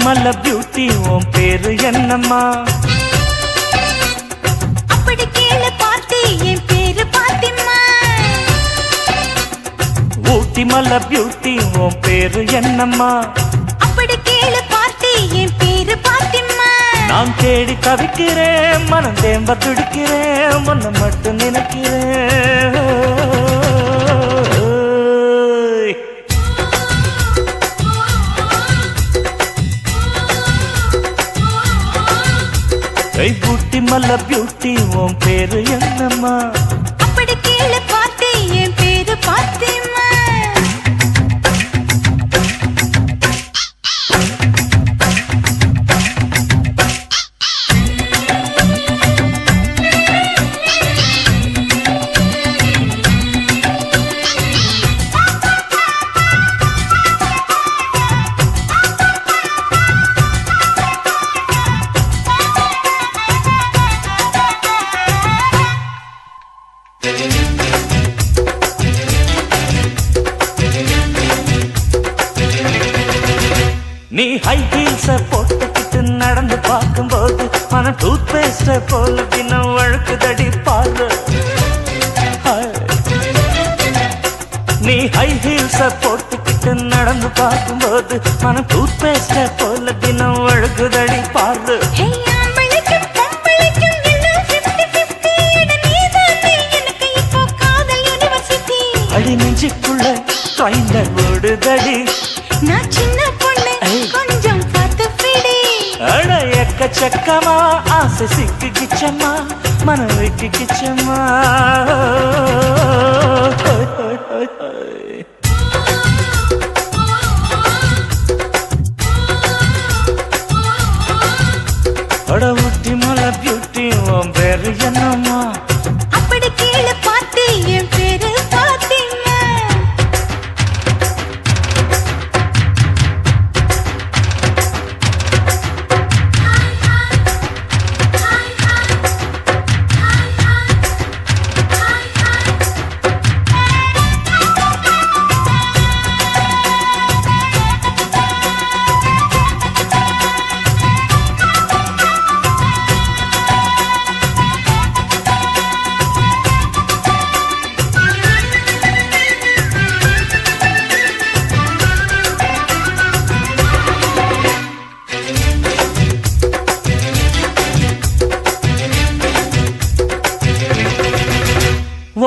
மல்ல beauty உன் பேரு என்னம்மா? அப்படி கேளு பார்ட்டி என் பேரு பாத்திமா. ஊட்டி மல்ல பியூட்டி உன் பேரு என்னம்மா? அப்படி கேளு பார்ட்டி என் பேரு பாத்திமா. நான் தேடி தவிக்கிறேன், மனம் தேம்ப துடிக்கிறேன், உன்னை மட்டும் நினைக்கிறேன். ஊட்டி மல்ல பியூட்டி உன் பேரு என்னம்மா? அப்படி கேளு பார்ட்டி என் பேரு பாத்திமா. நீ ஹை ஹீல்ஸ போட்டுக்கிட்டு நடந்து பார்க்கும்போது மனம் டூத் பேஸ்ட போல தினம் வழுக்குதடி பாரு. நீ ஹை ஹீல்ஸ போட்டுக்கிட்டு நடந்து பார்க்கும்போது மனம் டூத் பேஸ்ட போல தினம் வழுக்குதடி பாரு. அடி நெஞ்சுக்குள்ள ட்ரெயின்ல ஓடுதடி. நான் சின்ன பொண்ணு கொஞ்சம் பார்த்து பிடி. அட எக்கச்சக்கமா ஆசை சிக்கிச்சம்மா, மனம் விட்டுக்கிச்சம்மா. அட ஊட்டி மலை பியூட்டி உன் பேரு என்னம்மா? அப்படி கேளு பார்ட்டி என் பேரு பாத்திமா.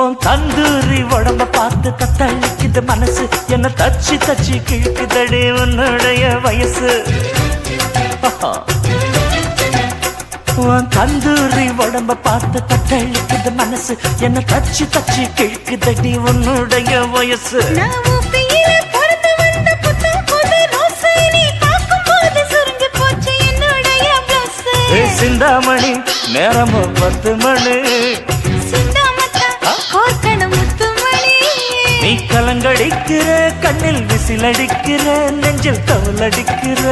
உன் தந்தூரி உடம்ப பார்த்து தத்தளிக்குது மனசு, என்ன தச்சு தச்சு கிழக்குதடி உன்னுடைய வயசு. உன் தந்தூரி உடம்ப பார்த்து தத்தளிக்குது மனசு, என்ன தச்சு தச்சு கிழக்குதடி உன்னுடைய வயசு. சிந்தாமணி நேரமும் 10 மணி. நீ கலங்கடிக்கிற கண்ணில் விசிலடிக்கிற நெஞ்சில் தவளடிக்கிற.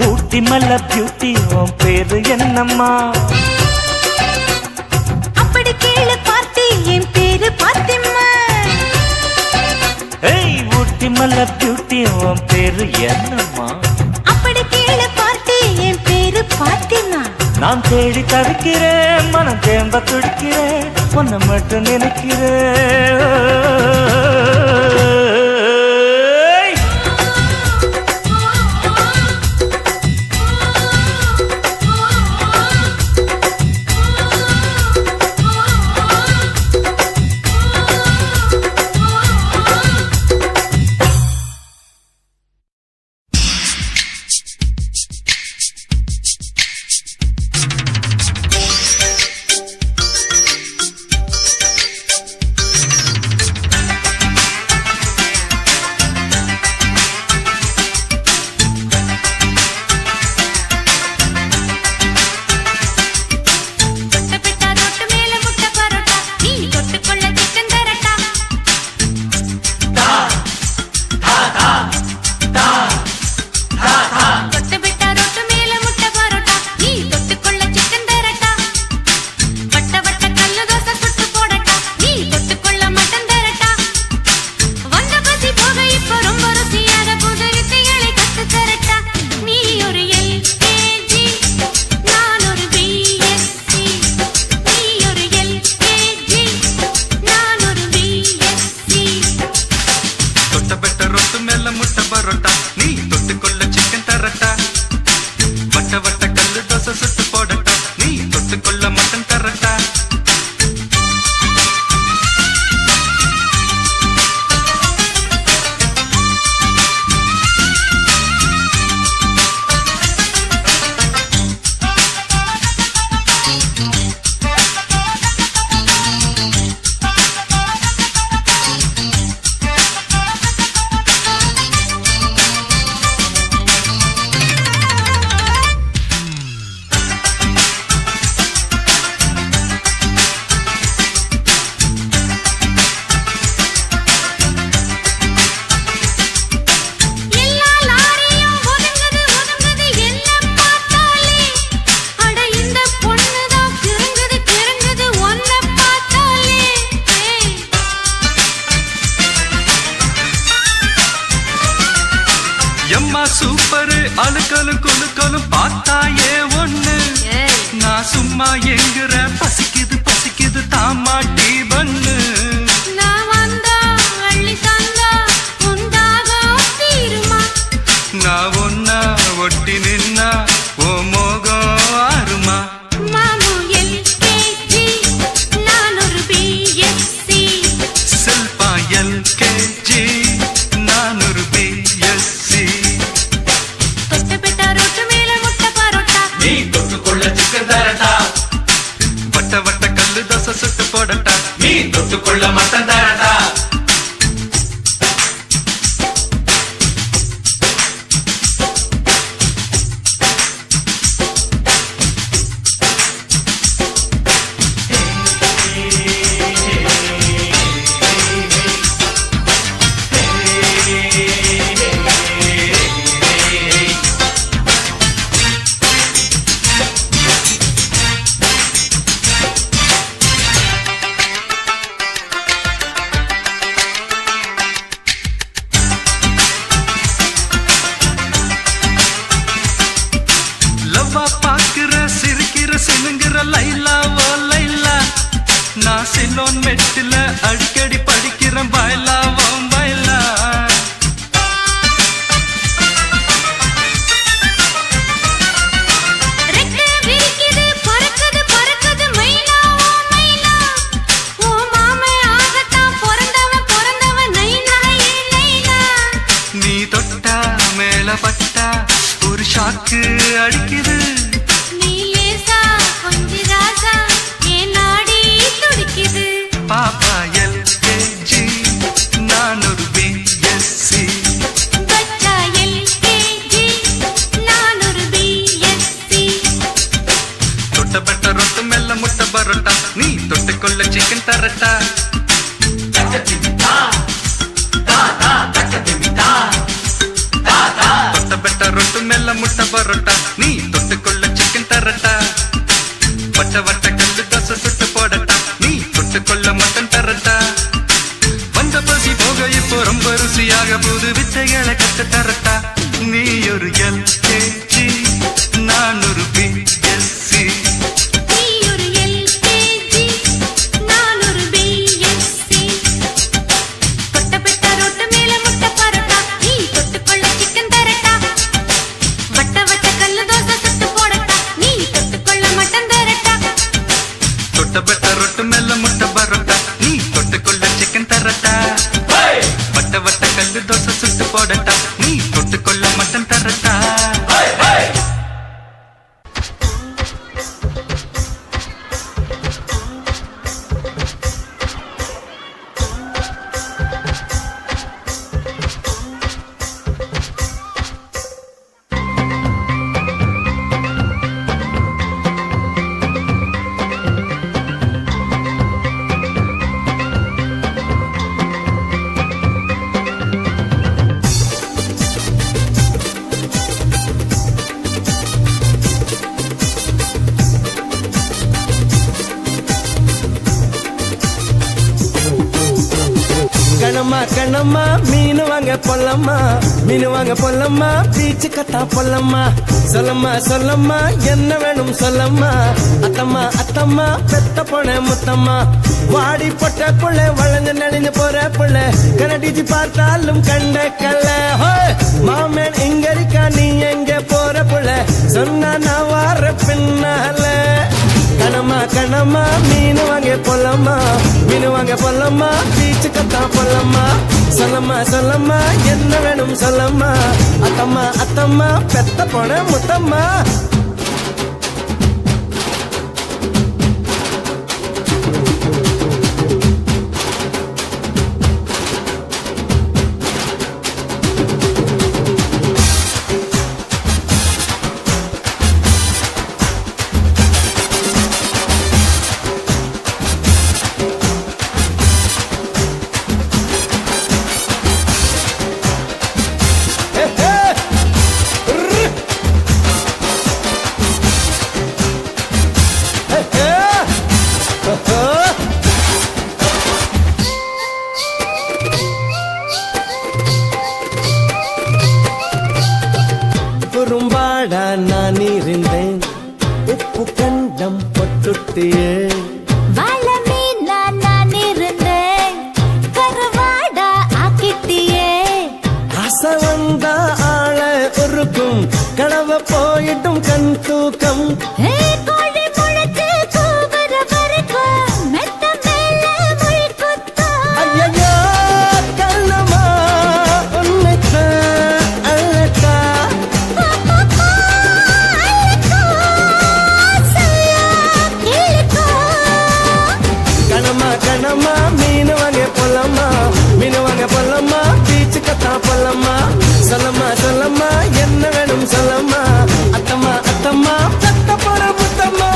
ஊட்டி மல்ல பியூட்டி உன் பேரு என்னம்மா? அப்படி கேளு பார்ட்டி என் பேரு பாத்திமா. ஊட்டி மல்ல பியூட்டி உன் பேரு என்னம்மா? அப்படி கேளு பார்ட்டி என் பேரு பாத்திமா. நான் தேடி தவிக்கிறேன், மனம் தேம்ப துடிக்கிறேன், உன்னை மட்டும் நினைக்கிறேன். எம்மா சூப்பரு அழுக்கலும் குலுக்கலும் பார்த்தாயே ஒண்ணு நான் சும்மா எங்குற பசிக்குது பசிக்குது தாமாட்டி பண்ணு நான் ஒன்னா ஒட்டி நின்னா ஓ மோகம் ஆறுமா செல்பா எல்கேஜி நான் ஒரு பிஎஸ்சி நீ தொட்டுக்கொள்ள சிக்கன் தரட்டா வட்ட வட்ட கல்லு தோசை சுட்டு போடட்டா நீ தொட்டுக்கொள்ள மட்டன் தரட்டா பாக்குற சிரிக்கிற சினுங்கிற லைலா ஓ லைலா நான் சிலோன் மெட்டில அடிக்கடி படிக்கிறேன் பாய்லா ஓ பாய்லா நீ தொட்டா மேல பட்டா ஒரு ஷாக்கு அடிக்குது பாப்பா எல்கேஜி நான் ஒரு பிஎஸ்சி தொட்டப்பட்ட ரொட்டு மெல்ல முட்டை பரோட்டா நீ தொட்டுக்கொள்ள சிக்கன் தரட்டா தொட்டப்பட்ட ரொட்டு மெல்ல முட்டை பரோட்டா நீ தொட்டுக்கொள்ள சிக்கன் தரட்டா வட்ட வட்ட கல்லு தோசை சுட்டு போடட்டா நீ தொட்டுக்கொள்ள மட்டன் தரட்டா வந்த பசி போக இப்போ ரொம்ப ருசியாக புது வித்தைகளை கத்து தரட்டா நீ ஒரு எல்கேஜி நான் ஒரு பிஎஸ்சி தொட்டப்பட்ட ரொட்டு மெல்ல முட்டை பரோட்டா நீ தொட்டுக்கொள்ள சிக்கன் தரட்டா வட்ட வட்ட கல்லு தோசை சுட்டு போடட்டா நீ தொட்டுக்கொள்ள மட்டன் தரட்டா கணமா கணமா மீன் வாங்க பொல்லம்மா மீன் வாங்க பொல்லம்மா பீச்சு கத்தா பொல்லம்மா சொல்லம்மா சொல்லம்மா என்ன வேணும் சொல்லம்மா அத்தம்மா அத்தம்மா பெத்த பொண்ண முத்தம்மா வாடி பொட்ட புள்ள வளைஞ்சு நெளிஞ்சு போற புள்ள கனடிச்சு பார்த்தாலும் கண்ட கல்ல மாமன் இங்க இருக்கா நீ எங்க போற புள்ள சொன்னா நான் வார பின்னால கணமா கணமா மீன் வாங்க பொல்லம்மா மீன் வாங்க பொல்லம்மா பீச்சு கத்தா பொல்லம்மா சொல்லம்மா சொல்லம்மா என்ன வேணும் சொல்லம்மா அத்தம்மா அத்தம்மா பெத்த பொண்ண முத்தம்மா ஒருத்தியே வாழ மீனா நான் இருந்தேன் கருவாடா ஆக்கிட்டியே ஆசை வந்தா ஆள ஒருக்கும் கனவ போயிட்டும் கண் தூக்கம் கோழி முளைச்சு கூவுற வரைக்கும் மெத்த மேல முள் குத்தும் ஐயையோ கண்ணம்மா உன்னைத்தான் அழட்டா கணமா கணமா மீன் வாங்க போலம்மா மீன் வாங்க போலம்மா பீச்சு கத்தா போலம்மா சொல்லம்மா சொல்லம்மா என்ன வேணும் சொல்லம்மா அத்தம்மா அத்தம்மா தத்த போற முத்தம்மா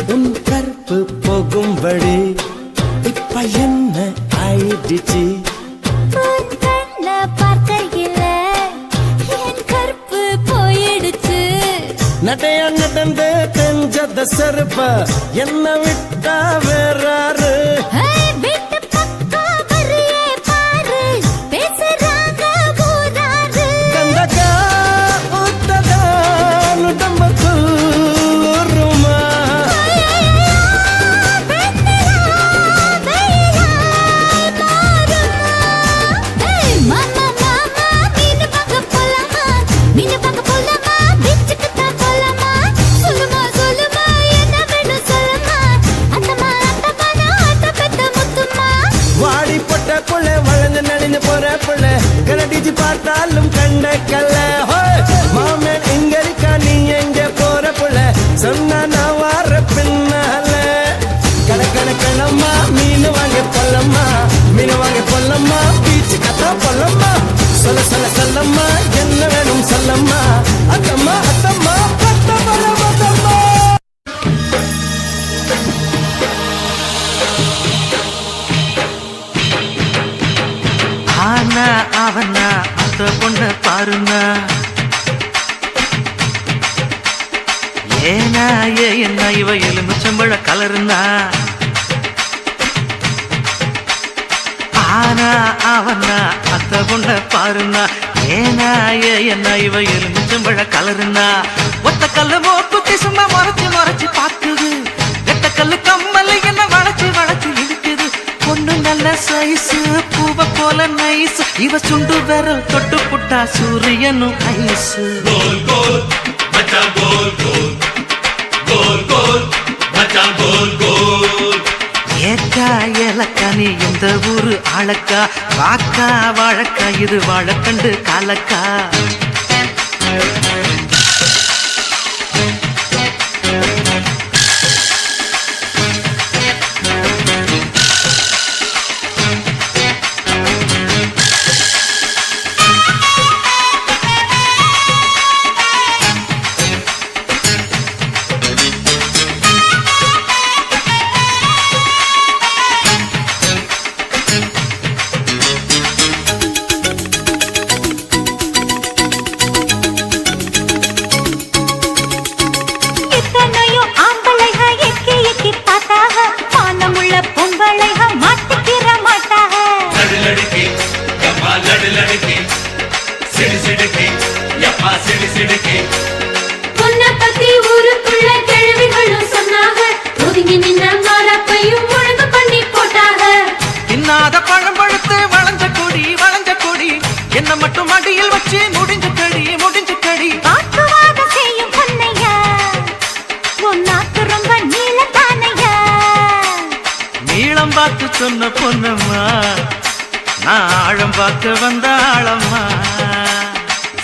உன் கற்பு போகும்படி இப்ப என்ன ஆயிடுச்சு உன் கண்ண பார்க்கையில என் கற்பு போயிடுச்சு நடைய நடந்து தெரிஞ்சத செருப்ப என்ன விட்டா வேறாரு வீட்டு பக்கம் வரியே பாரு பேசுறாங்க ஊராரு கந்தக்கா ஊத்ததா நுடம்ப கூறுமா மாமா மாமா மீன் பார்க்க போலாமா மீன் பார்க்க போலாமா பீச்சுக்கு தான் போலாமா சொல்லுமா சொல்லுமா என்ன வேணும் சொல்லுமா அத்தம்மா அத்தம்மா நான் அத்த பெத்த முத்துமா வாடி பொட்ட புள்ள வளர்ந்து நடிந்து போற புள்ள கரடிச்சு பார்த்தாலும் கண்ட கல்ல மாமன் எங்க இருக்கா நீ எங்க போற புள்ள சொன்னா நான் வார பின்னால கணக்கணக்கணம்மா மீன் வாங்க பொல்லம்மா மீன் வாங்க பொல்லம்மா பீச்சு கத்தா பொல்லம்மா சொல்ல சொல்ல சொல்லம்மா என்ன வேணும் சொல்லம்மா அத்தம்மா அத்தம்மா பத்த பல பத்தம்மா ஆனா அவனா அந்த பொண்ண பாருனா ஏனா என்ன இவ எலுமிச்சம்பழ கலருனா ஆனா அவனா அந்த பொண்ண பாருனா ஏனா என்ன இவ எலுமிச்சம்பழ கலருனா ஒத்த கல்லு மோக்குத்தி சும்மா மறைச்சு மறைச்சு பாக்குது வெட்ட கல்லு கம்மல் என்ன வளைச்சு வளைச்சு இழுக்குது பொண்ணு நல்ல சைஸு பூவ போல நைஸ் இவ சுண்டு விரல் தொட்டு புட்டா சூரியனும் ஐஸு गोल गोल बच्चा गोल गोल गोल गोल बच्चा गोल गोल ஏக்கா ஏலக்கா நீ எந்த ஊரு ஆளக்கா வாக்கா வாழக்கா இது வாழக்கண்டு காலக்கா எத்தனையோ ஆம்பளைக எக்கி எக்கி பார்த்தாக பானமுள்ள பொம்பளைக மாட்டிக்கிற மாட்டாக लड़ लड़के यम्मा लड़ लड़के सिड़ सिड़के यम्मा सिड़ सिड़के உன்னை பத்தி ஊருக்குள்ள கேள்விகளும் சொன்னாங்க ஒதுங்கி நின்ற மாறப்பையும் ஒழுங்கு பண்ணி போட்டாங்க இன்னாத பழம் பழுத்து வளைஞ்ச கொடி என்ன மட்டும் அடியில் வச்சு முடிஞ்சு கடி வாக்குவாதம் செய்யும் பொன்னையா உன் நாக்கு ரொம்ப நீளத்தானையா நீளம் பார்த்து சொன்ன பொண்ணம்மா நான் ஆழம் பார்க்க வந்த ஆழம்மா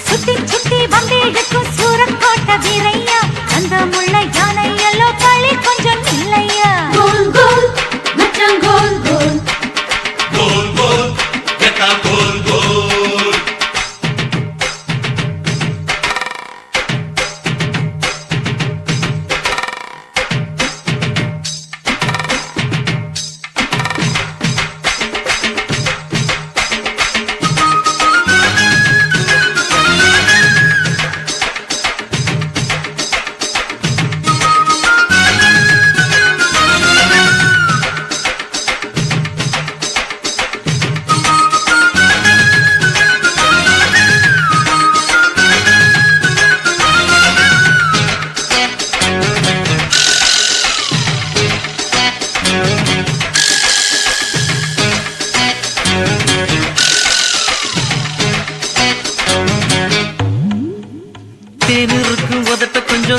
சுத்தி சுத்தி வந்தேழுக்கும் சூரக்கோட்டை வீரையா அந்த முள்ள யானை எல்லோ களி கொஞ்சம் இல்லையா கோல் கோல் மச்சான் கோல் கோல் गोल गोल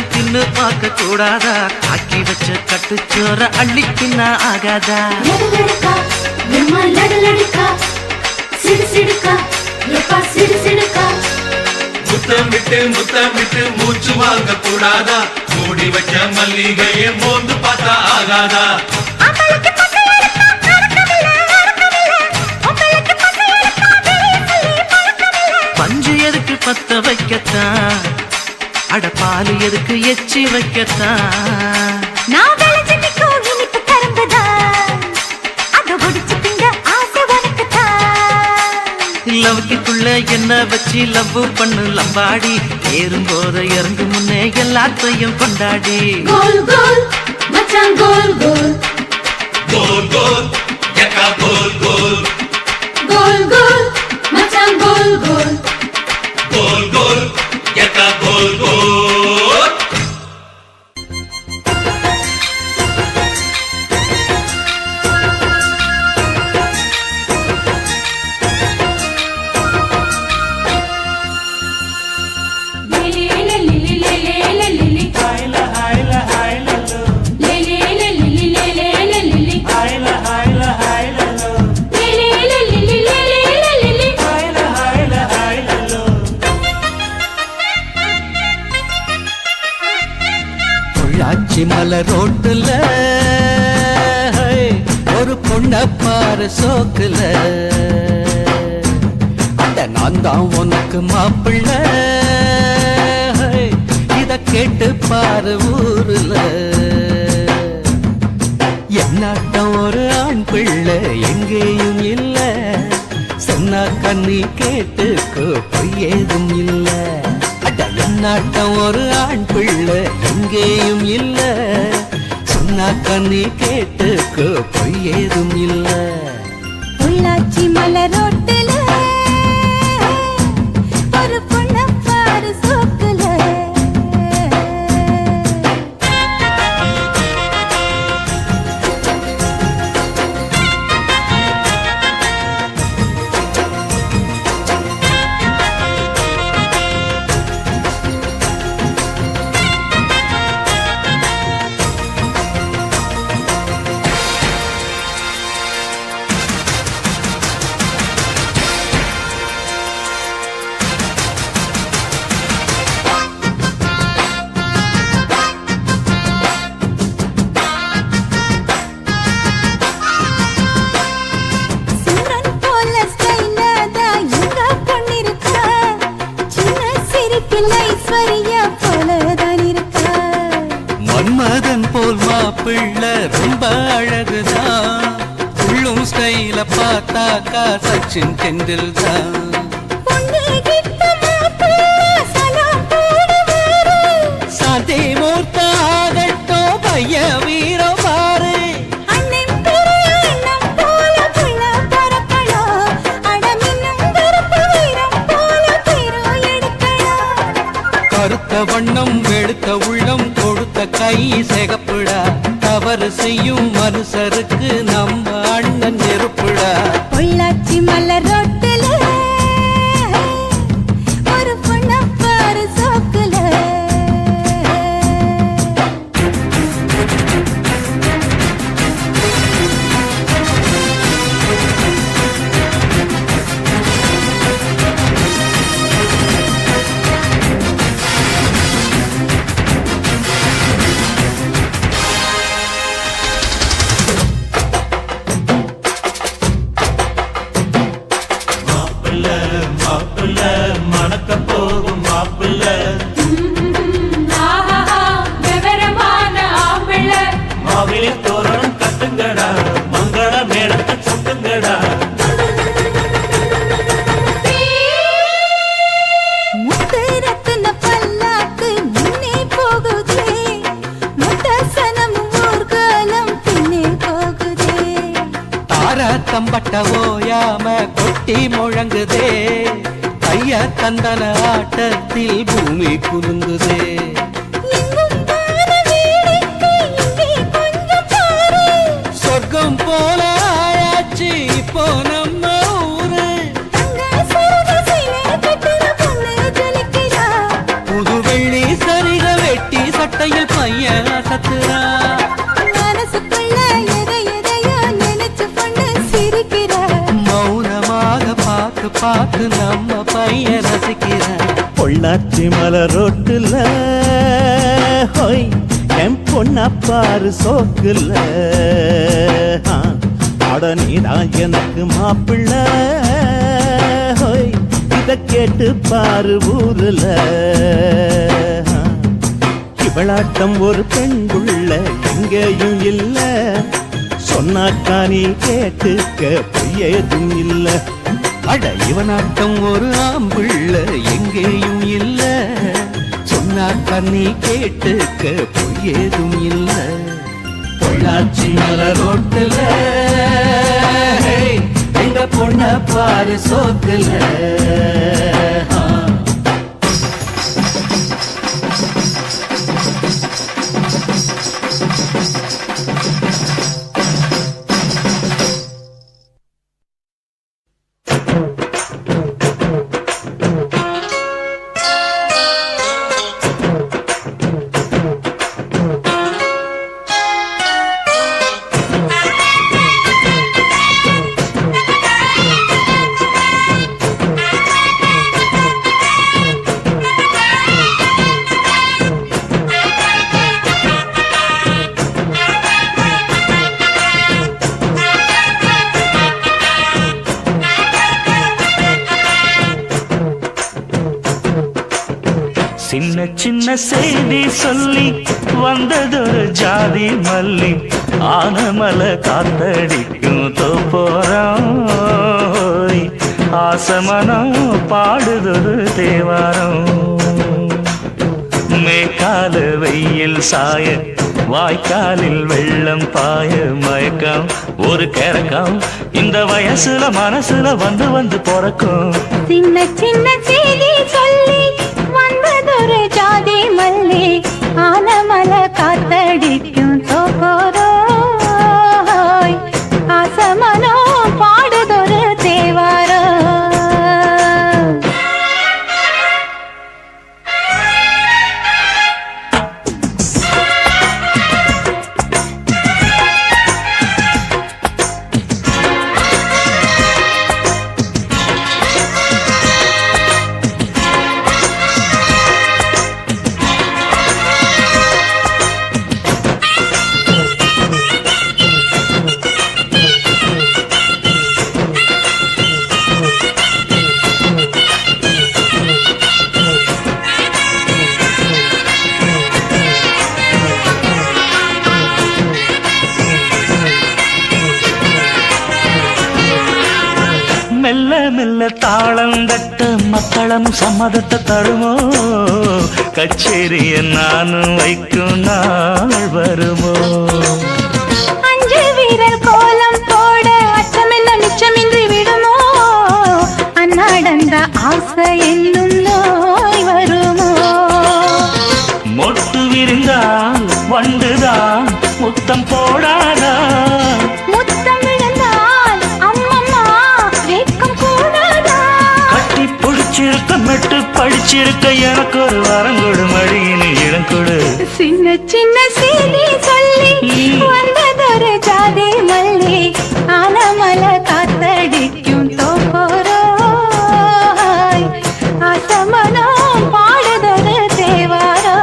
எதுவும் தின்னு பார்க்க கூடாதா காக்கி வச்ச கட்டுச்சோற அள்ளிக்கின்னா ஆகாதா லடலடக்கா எம்மா லடலடக்கா சிடு சிடுக்கா எப்பா சிடு சிடுக்கா முத்தமிட்டு மூச்சு வாங்க கூடாதா மூடி வச்ச மல்லிகையை மோந்து பார்த்தா ஆகாதா ஆம்பளைக்கு பசை எடுத்தா பறக்கவில்லை உங்களுக்கு பசை எடுத்தா வெளிய சொல்லி பழக்கமில்லை பஞ்சு எதுக்கு பத்த வைக்கத்தான் அட பால் எதுக்கு எச்சி வைக்கத்தான் நான் விளைஞ்சு நிற்கும் இனிப்பு கரும்புதான் அதை ஒடிச்சு திங்க ஆசை உனக்குத்தான் லவ்க்குள்ள என்ன வச்சு லவ் பண்ணு லம்பாடி ஏறும் போத இறங்கு முன்னே எல்லாத்தையும் கொண்டாடி கோல் கோல் மச்சான் கோல் கோல் கோல் கோல் எக்கா கோல் கோல் கோல் கோல் மச்சான் கோல் கோல் கோல் கோல் எக்கா கோல் கோல் பொள்ளாச்சி மலை ரோட்டுல ஒரு பொண்ண பாரு சோக்குல அட நான் தான் உனக்கு மாப்பிள்ள இத கேட்டு பாரு ஊருல என்னாட்டம் ஒரு ஆண் பிள்ளை எங்கேயும் இல்ல சொன்னா கண்ணி கேட்டுக்கோ பொய் ஏதும் இல்ல அட என்னாட்டம் ஒரு ஆண் பிள்ளை எங்கேயும் இல்ல சொன்னா கண்ணி கேட்டுக்கோ பொய் ஏதும் இல்ல பொள்ளாச்சி மலரோட்டுல ஒரு பொண்ண பாரு சோக்குல சிம்ரன் போல ஸ்டைலாதா எங்க பொண்ணிருக்கா சின்ன சிரிப்பில் ஐஸ்வர்யா போலதான் இருக்கா மன்மதன் போல் மாப்பிள்ளை ரொம்ப அழகுதான் உள்ளும் ஸ்டைல பார்த்தாக்கா சச்சின் டெண்டுல்கர் பொண்ணு கிட்ட மாப்பிள்ளை சலாம் போடுவாரு சாந்தி மூர்த்த ஆகட்டும் பைய வீரம் பாரு அண்ணன் பெரிய அண்ணன் போல புள்ள பறக்கணும் அடமின்னும் கருப்பு வீரம் போல பேரோ எடுக்கணும் கருத்த வண்ணம் வெளுத்த உள்ளம் கொடுத்த கை சிகப்புடா தவறு செய்யும் மனுஷருக்கு நம்ம அண்ணன் நெருப்புடா பொள்ளாச்சி மலரோட்டுல ஒரு பொண்ண பாரு சோக்குல மாப்பிள்ள மணக்க போகும் மாப்பிள்ள மாவிலி தோரணம் கட்டுங்கடா மங்கள மேளத்தை சுட்டுங்கடா முத்து ரத்தின பல்லாக்கு முன்னே போகுதே முத்த சனம் ஊர்காலம் பின்னே போகுதே தார தம்பட்ட ஓயாம கொட்டி முழங்குதே கைய தந்தன ஆட்டத்தில் பூமி குலுங்குதே எங்கும் பார வேடிக்கை இங்கே கொஞ்சம் பாரு சொர்க்கம் போல ஆயாச்சு இப்போ நம்ம ஊரு தங்க சரக சிலை கட்டுற பொண்ணு ஜொலிக்கிறா புது வெள்ளி சரிக வெட்டி பையன் கத்துறா. மனசுக்குள்ள எதையோ நினைச்சு கொண்டு சிரிக்கிற. மௌனமாக பார்த்து பார்த்து நம்ம பையன் ரசிக்கிற. பொள்ளாச்சி மலை ரோட்டுல ஹோய் என் பொண்ணா பாரு சோக்குல. அட நீதான் எனக்கு மாப்பிள்ள ஹோய் இத கேட்டு பாரு ஊருல. இவளாட்டம் ஒரு பெண்குள்ள எங்கேயும் இல்ல. சொன்னாக்கா நீ கேட்டுக்க பொய்யேதும் இல்ல. அட இவனாட்டம் ஒரு ஆம்புள்ள எங்கேயும் இல்ல. சொன்னாக்கா நீ கேட்டுக்க பொய்யேதும் இல்ல. பொள்ளாச்சி மலை ரோட்டுல எங்க பொண்ண பாரு சோக்குல. சின்ன சின்ன செய்தி சொல்லி வந்ததொரு ஜாதி மல்லி. ஆனமல காத்தடிக்கும் தோப்போரம். ஆசமனம் பாடுதொரு தேவாரம். மேற்கால வெயில் சாய வாய்க்காலில் வெள்ளம் பாய. மயக்கம் ஒரு கிறக்கம் இந்த வயசுல மனசுல வந்து வந்து பிறக்கும். சின்ன சின்ன செய்தி சொல்லி வந்ததொரு ஜாதி மல்லி. ஆனமல காத்தடிக்கும் தோப்போரோ. ஆசமனோ பாடுதொரு தேவாரோ. மெல்ல மெல்ல தாளம் தட்ட மக்களும் சம்மதத்தை தருமோ. கச்சேரிய நானும் வைக்கும் நாள் வருமோ. அஞ்சு வீரர் கோலம் போட அச்சமென்ன நிச்சமின்றி விடுமோ. அன்னாடந்த ஆசை என்னும் நோய் வருமோ. மொட்டு விரிந்தால் வண்டுதான் முத்தம் போடாதா. முத்தம் விழுந்தால் அம்மம்மா வெட்கம் கூடாதா. கட்டி பிடிச்சிருக்க மெட்டு படிச்சிருக்க எனக்கு ஒரு வரங்கொடு மடியின் இளங்கொடு. சின்ன சின்ன செய்தி சொல்லி வந்ததொரு ஜாதி மல்லி. ஆனமல காத்தடிக்கும் தோப்போரோ. ஆசமனோ பாடுதொரு தேவாரோ.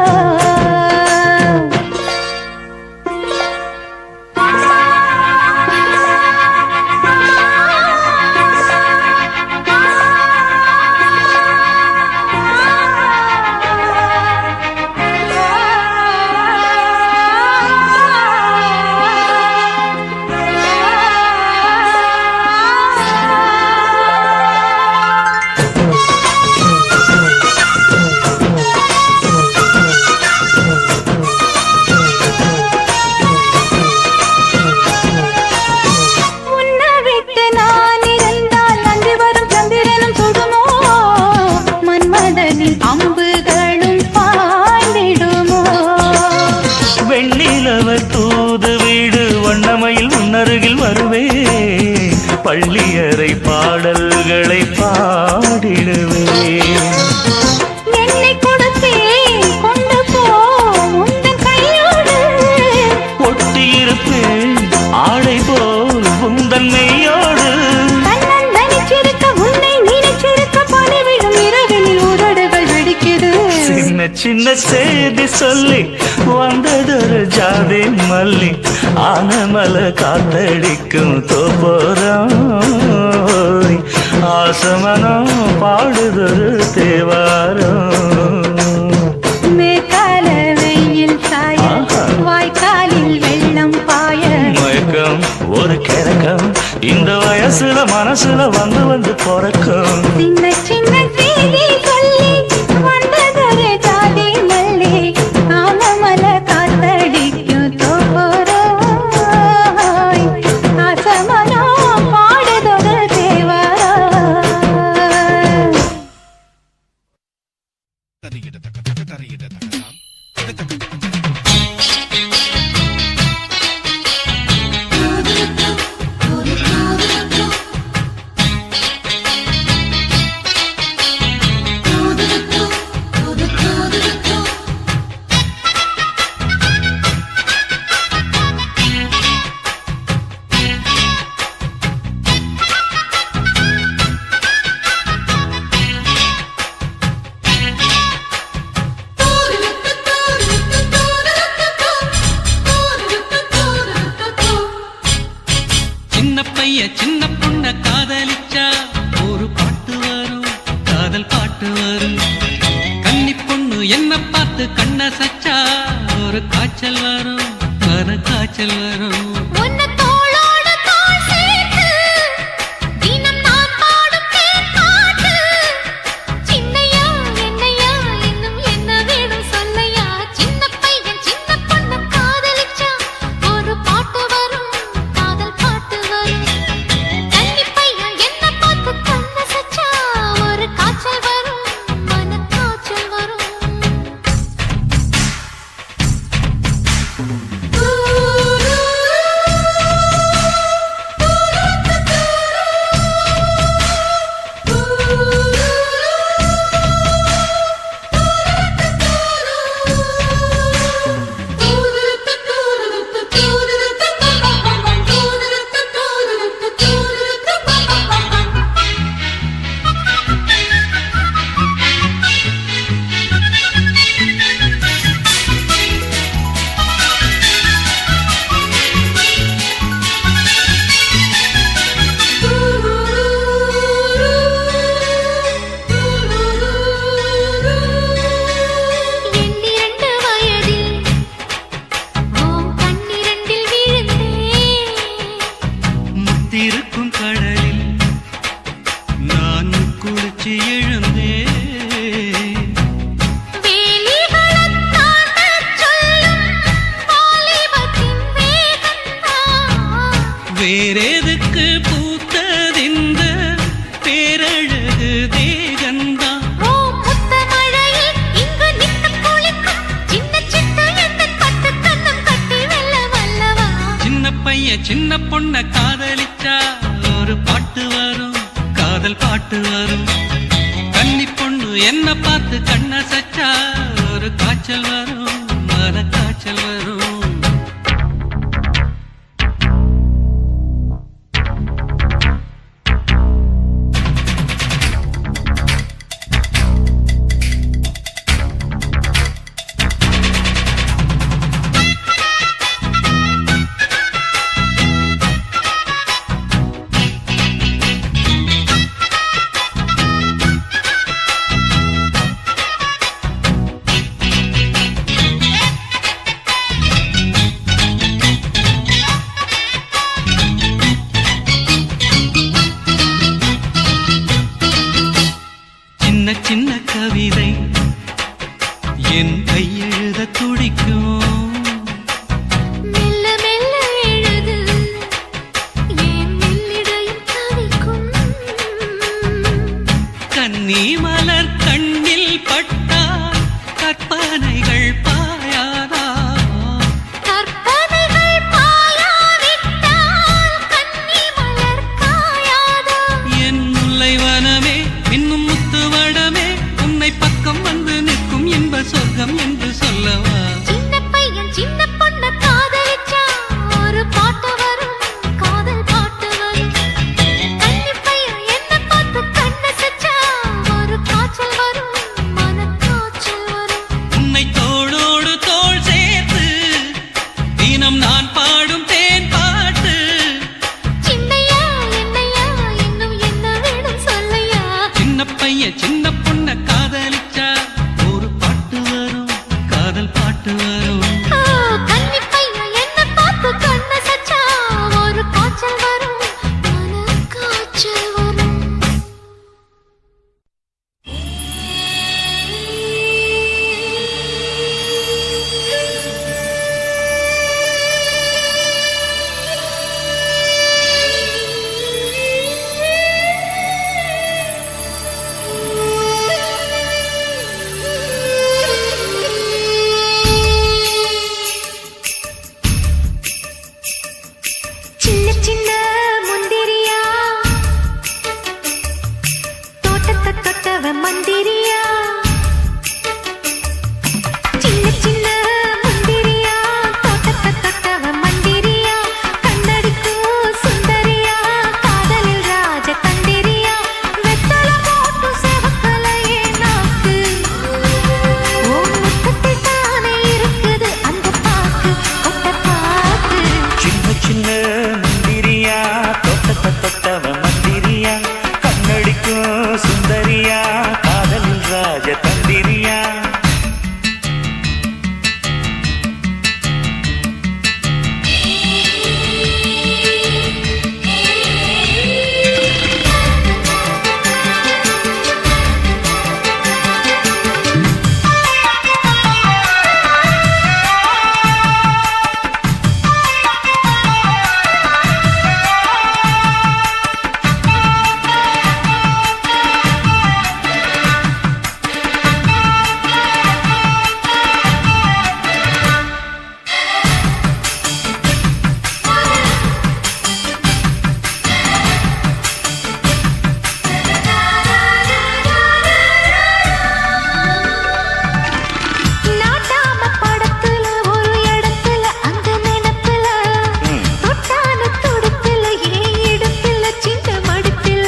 பள்ளியறை பாடல்களை பாடிடுவேன். என்னை கொடுத்தே கொண்டு போ உந்தன் கையோடு. சின்ன செய்தி சொல்லி வந்ததொரு ஜாதி மல்லி ஆனமல காத்தடிக்கும் தோப்போரம் ஆசமனம் பாடுதொரு தேவாரம் மேற்கால வெயில் சாய வாய்க்காலில் வெள்ளம் பாய மயக்கம் ஒரு கிறக்கம் இந்த வயசுல மனசுல வந்து வந்து பிறக்கும் சின்ன சின்ன செய்தி சொல்லி வந்ததொரு ஜாதி மல்லி ஆனமல காத்தடிக்கும் தோப்போரோய் ஆசமனோ பாடுதொரு தேவாரம் சின்ன பைய சின்ன பொண்ண காதலிச்சா ஒரு பாட்டு வரும் காதல் பாட்டு வரும் கன்னி பொண்ணு என்ன பார்த்து கண்ண சச்சா ஒரு காய்ச்சல் வரும் மன காய்ச்சல் வரும் உன்னை தோளோடு தோள் சேர்த்து தினம் நான் பாடும் தேன்பாட்டு சின்னையா என்னையா இன்னும் என்ன வேணும் சொல்லையா சின்ன பையன் சின்ன பொண்ணு காதலிச்சா ஒரு பாட்டு வரும் காதல் பாட்டு வரும் கன்னி பையன் என்ன பார்த்து கண்ண சச்சா ஒரு காய்ச்சல் வரும் மன காய்ச்சல் வரும் எண்ணிரண்டு வயதில் ஓம் கண்ணிரண்டில் விழுந்தேன் முத்திருக்கும் கடலில் நான் குளிச்சு எழுந்தேன் வேலிகளைத் தாண்டச் சொல்லும் வாலிபத்தின் வேகந்தான் வேறெதுக்கு பூத்ததிந்த பேரழகு தேகந்தான் ஓ முத்த மழையில் இங்கு நின்று குளிக்கும் சின்ன சிட்டு எந்தன் பட்டு கண்ணம் கட்டி வெல்ல வல்லவா சின்ன பைய சின்ன பொண்ண காதலிச்சா ஒரு பாட்டு வரும் காதல் பாட்டு வரும் கன்னி பொண்ணு என்ன பார்த்து கண்ண சச்சா ஒரு காய்ச்சல் வரும் மன காய்ச்சல் வரும் பாட்டு வரும் கன்னி பையன் என்ன பார்த்து கண்ண சச்சா ஒரு காய்ச்சல் வரும் காய்ச்சல் வரும் சின்ன சின்ன முந்திரியா தோட்டத்தை தொட்டவ மந்திரியா சின்ன சின்ன முந்திரியா தோட்டத்தை தொட்டவ மந்திரியா கண்ணடிக்கும் சுந்தரியா காதலில் ராஜ தந்திரியா வெத்தல போட்டு செவக்கலையே நாக்கு ஓ முத்தத்தில் தானே இருக்குது அந்த பாக்கு கொட்ட பாக்கு சின்ன சின்ன முந்திரியா தொட்டத்தை தொட்டவ மந்திரியா கண்ணடிக்கும் சுந்தரியா காதலில் ராஜ தந்திரியா நாட்டாம படத்துல ஒரு இடத்துல அந்த நினைப்புல தொட்டான துடுப்புல ஏன் இடுப்புல சின்ன மடுப்புல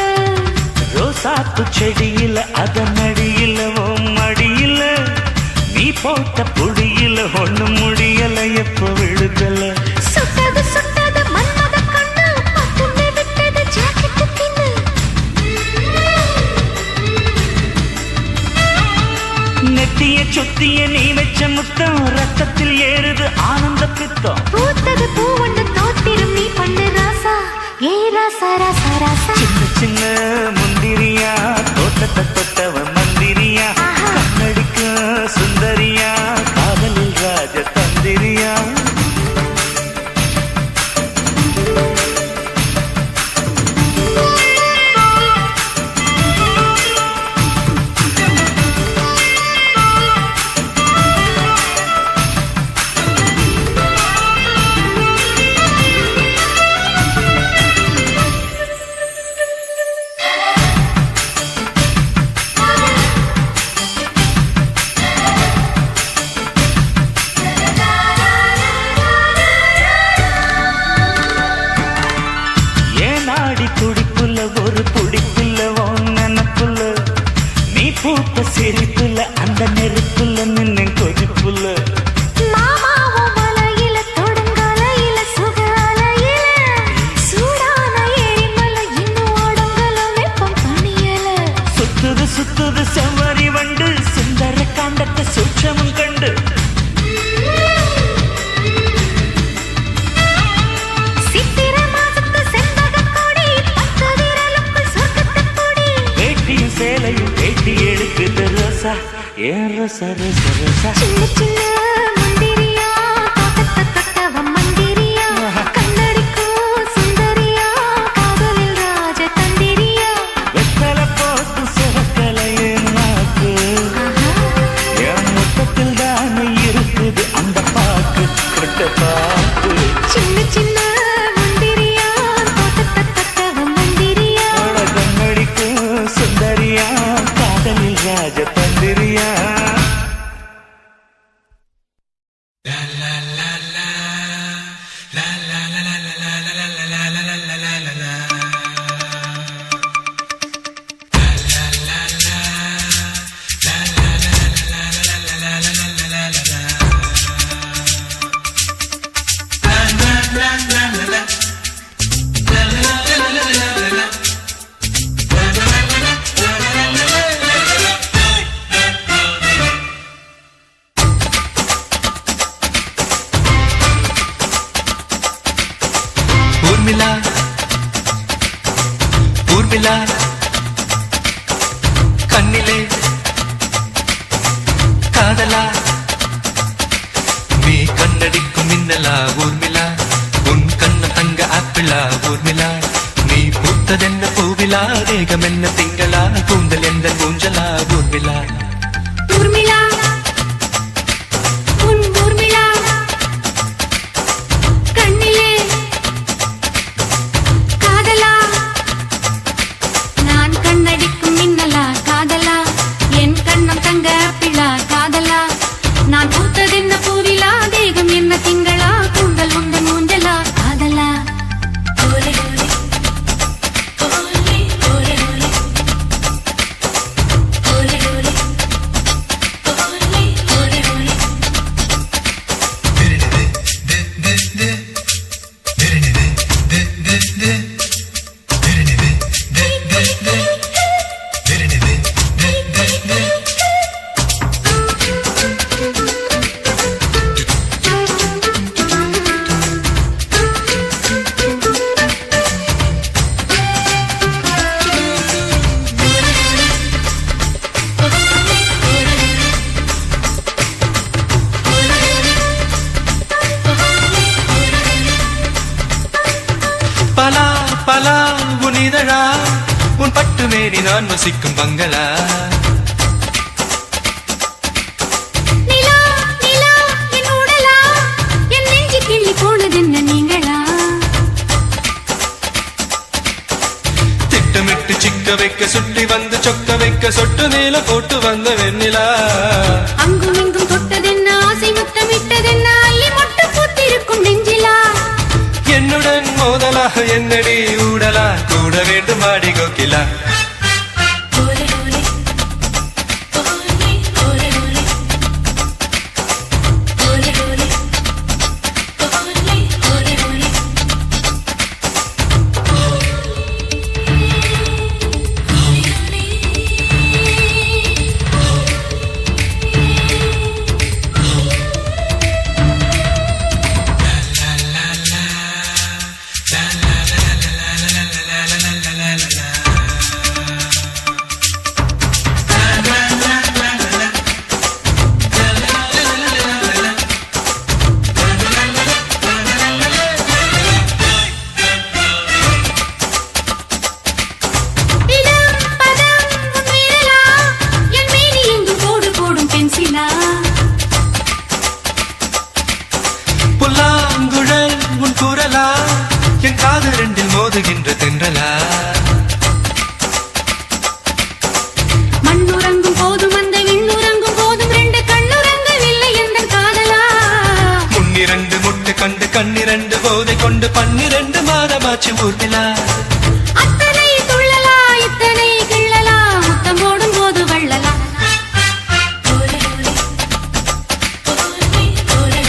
ரோசாப்பு செடியில அதன் அடியில உன் மடியில நீ போட்ட புடியில ஒண்ணு முடியல எப்ப விழுதல சுட்டது சுட்டது மன்மத கண்ணு பட்டுன்னு விட்டது ஜாக்கெட்டு பின்னு நெத்திய சொத்திய நீ வச்ச முத்தம் ரத்தத்தில் ஏறுது ஆனந்த பித்தம் பூத்தது பூவண்ணு தோத்திரும் நீ பண்ணு ராசா ஏ ராசா ராசா ராசா சின்ன சின்ன முந்திரியா தோட்டத்தை தொட்டவ மந்திரியா கண்ணடிக்கும் சுந்தரியா காதலில் ராஜ தந்திரியா ஏன் நாடி துடிப்புல ஒரு புடிப்புல உன் நினப்புல நீ பூத்த சிரிப்புல அந்த நெருப்புல நின்னு கொதிப்புல மாமாவும் மலையில தொடுங்கலையில சுகாலையில சூடான எரிமலை இன்னும் ஓடுங்கல வெப்பம் பணியல சுத்துது சுத்துது செவ்வரி வண்டு சுந்தர காண்டத்தை சூட்சமும் கண்டு சித்திர மாசத்து செண்பகக் கொடி பத்து விரலுக்குள் சொர்க்கத்துக் கொடி வேட்டியும் சேலையும் வேட்டி எடுக்குது ரோசா ஏன் ரோசா ரோசா ரோசா சின்ன சின்ன முந்திரியா தோட்டத்தை தொட்டவ மந்திரியா கண்ணடிக்கும் சுந்தரியா காதலில் ராஜ தந்திரியா வெத்தல போட்டு சிவக்கலையே நாக்கு என் முத்தத்தில் தானே இருக்குது அந்த பாக்கு கொட்ட பாக்கு சின்ன சின்ன முந்திரியா தோட்டத்தை தொட்டவ மந்திரியா கண்ணடிக்கும் சுந்தரியா காதலில் ராஜ தந்திரியா ஊர்மிளா ஊர்மிளா கண்ணிலே காதலா நீ கண்ணடிக்கும் மின்னலா ஊர்மிளா உன் கண்ண தங்க ஆப்பிளா ஊர்மிளா நீ பூத்ததென்ன பூவிலா தேகம் என்ன திங்களா கூந்தல் எந்த ஊஞ்சலா ஊர்மிளா ஊர்மிளா உன் ஊர்மிளா கண்ணிலே காதலா நான் கண்ணடிக்கும் மின்னலா காதலா என் கண்ணம் தங்க ஆப்பிளா காதலா நான் பூத்ததென்ன பூவிலா தேகம் என்ன திங்களா கூந்தல் உந்தன் ஊஞ்சலா காதலா ஓலே ஓலே ஓலே ஓலே ஓலே ஓலே ஓலே ஓலே ஓலே பலா பலா உன் இதழா உன் பட்டு மேனி நான் வசிக்கும் பங்களா நிலா நிலா என் உடலா என் நெஞ்சு கிள்ளி போனதென்ன நீங்களா திட்டமிட்டு சிக்க வைக்க சுட்டி வந்து சொக்க வைக்க சொட்டு மேல போட்டு வந்த வெண்ணிலா அங்கும் இங்கும் தொட்டதென்ன ஆசை முத்தமிட்டதென்ன அள்ளி மொட்டு பூத்திருக்கும் நெஞ்சிலா என்னுடன் மோதலா என்னடி ஊடலா கூட வேண்டும் ஆடி கோகிலா ஓலே ஓலே ஓலே ஓலே ஓலே ஓலே ஓலே ஓலே ஓலே ஓலே இதம் பதம் உன் விரலா என் மேனி எங்கும் கோடு போடும் பென்சிலா புல்லாங்குழல் உன் குரலா என் காது ரெண்டில் மோதுகின்ற தென்றலா மண்ணுறங்கும் போதும் அந்த விண்ணுறங்கும் போதும் ரெண்டு கண்ணுறங்கவில்லை எந்த காதலா முன்னிரண்டு முட்டு கண்டு கண்ணிரண்டு போதை கொண்டு 12 மாதமாச்சு ஊர்மிளா அத்தனை துள்ளலா இத்தனை கிள்ளலா முத்தம் போடும் போது வள்ளலா ஓலே ஓலே ஓலே ஓலே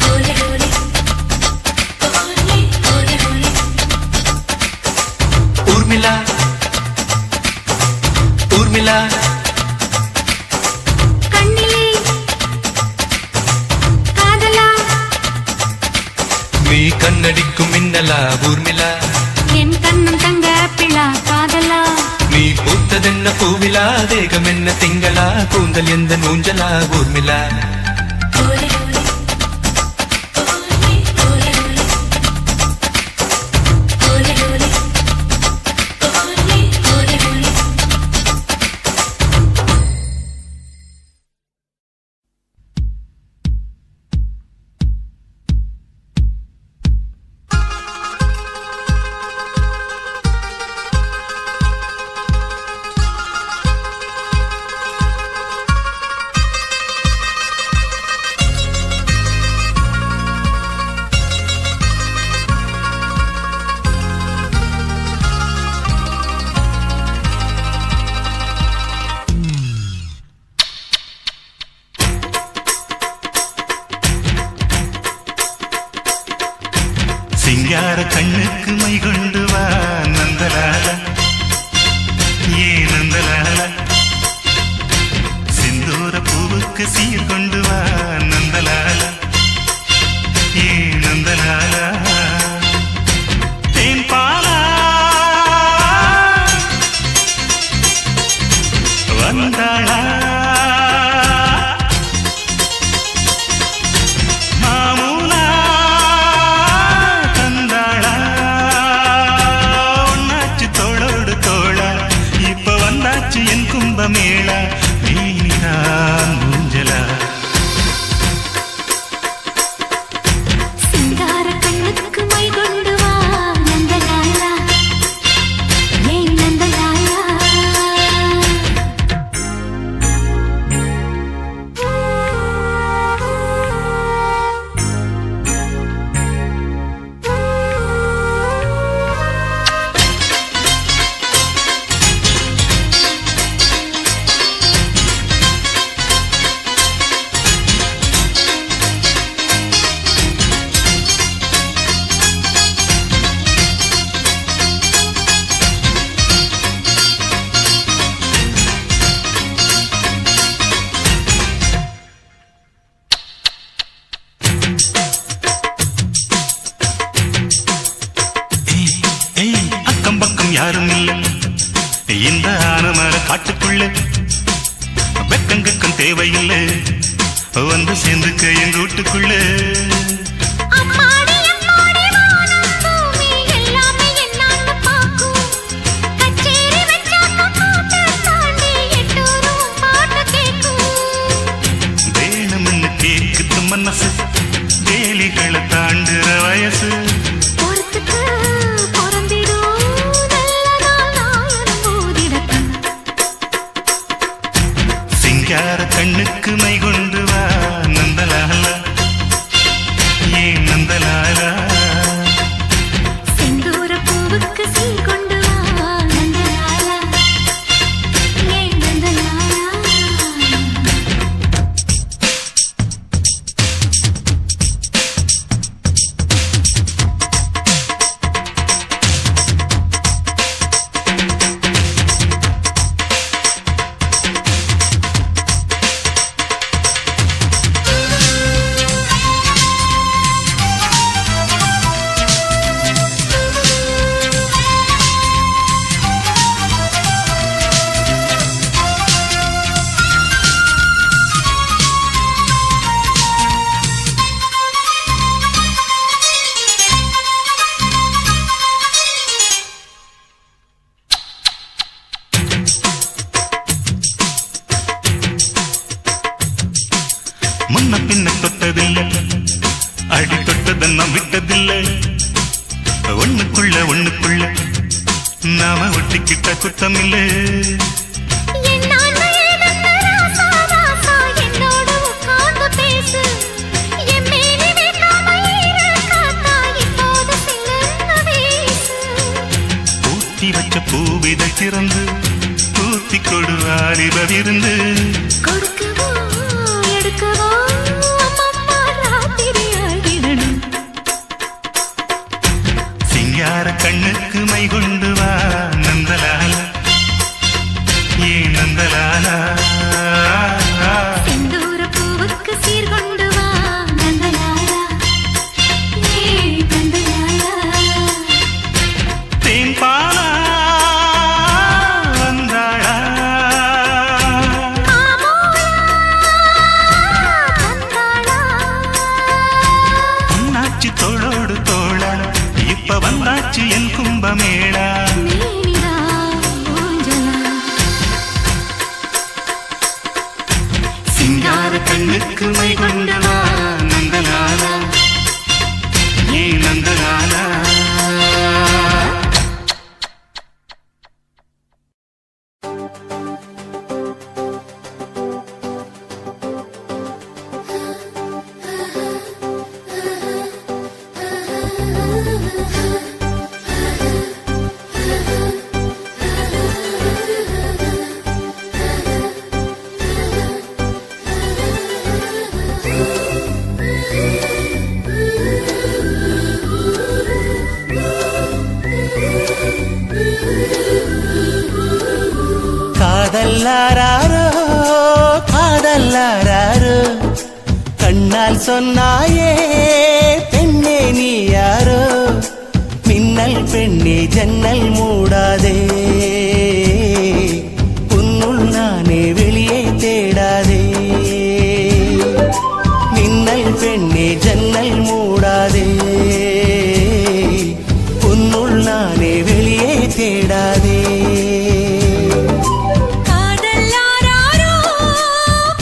ஓலே ஓலே ஓலே ஓலே ஓலே ஊர்மிளா ஊர்மிளா கண்ணிலே காதலா நீ கண்ணடிக்கும் மின்னலா ஊர்மிளா என் கண்ணம் தங்க ஆப்பிளா காதலா நீ பூத்ததென்ன பூவிலா தேகம் என்ன திங்களா கூந்தல் எந்த ஊஞ்சலா ஊர்மிளா ஓலே ஓலே ஓலே ஓலே ஓலே ஓலே ஓலே ஓலே ஓலே சிங்கார கண்ணுக்கு மை கொண்டு வா நந்தலால ஏ நந்தலால சிந்தூர பூவுக்கு சீர் கொண்டு வா நந்தலால ஏ நந்தலால இந்த ஆனமர காட்டுக்குள்ள வெக்கங்கக்கம் தேவையில்லை வந்து சேர்ந்துக்க எங்க வீட்டுக்குள்ள அம்மாடி அம்மாடி வானம் பூமி எல்லாமே என்னான்னு பாக்கும் கச்சேரி வச்சாக்க காட்டு தாண்டி எட்டூரும் பாட்டு கேக்கும் வேணும்னு கேக்குது மனசு வேலிகளை தாண்டுற வயசு பொறுத்துக்கு பொறந்திடும் நல்ல நாள் போதிடட்டும் சிங்கார கண்ணுக்கு மை கொண்டு வா நந்தலாலா ஏன் நந்தலாலா செந்தூர பூவுக்கு சீர் கொண்டு வா நந்தலாலா ஏன் நந்தலாலா முன்ன பின்ன தொட்டதில்லை அடி தொட்டதன்னா விட்டதில்லை ஒண்ணுக்குள்ள நாம ஒட்டிக்கிட்ட குத்தமில்லை என்னான்னு ஏதன்னு ராசா ராசா என்னோடு உட்கார்ந்து பேசு என் மேனி வைக்காம ஈர காத்தா இப்போது சிலர்ந்து வீசு பூத்தி வச்ச பூவிதை திறந்து பூத்தி கொடு வாலிப விருந்து கொடுக்கவோ எடுக்கவோ அம்மம்மா ராத்திரி ஆகிடணும் சிங்கார கண்ணுக்கு மை கொண்டு வா நந்தலாலா ஏன் நந்தலாலா செந்தூர பூவுக்கு சீர் கொண்டு வா நந்தலாலா ஏ நந்தலாலா தேன்பாலா வந்தாளா பொன்னாச்சி தோளோடு தோளா இப்ப வந்தாச்சு என் கும்பமேளா சிங்கார கண்ணுக்கு மை கொண்டு வா நந்தலாலா ஏன் நந்தலாலா காதல்லாரோ காதல்லாரோ கண்ணால் சொன்னாயே பெண்ணே நீ யாரோ மின்னல் பெண்ணே ஜன்னல் மூடாதே உன்னுள் நானே வெளியே தேடாதே மின்னல் பெண்ணே ஜன்னல் மூடாதே உன்னுள் நானே வெளியே தேடாதே காதல்லாரோ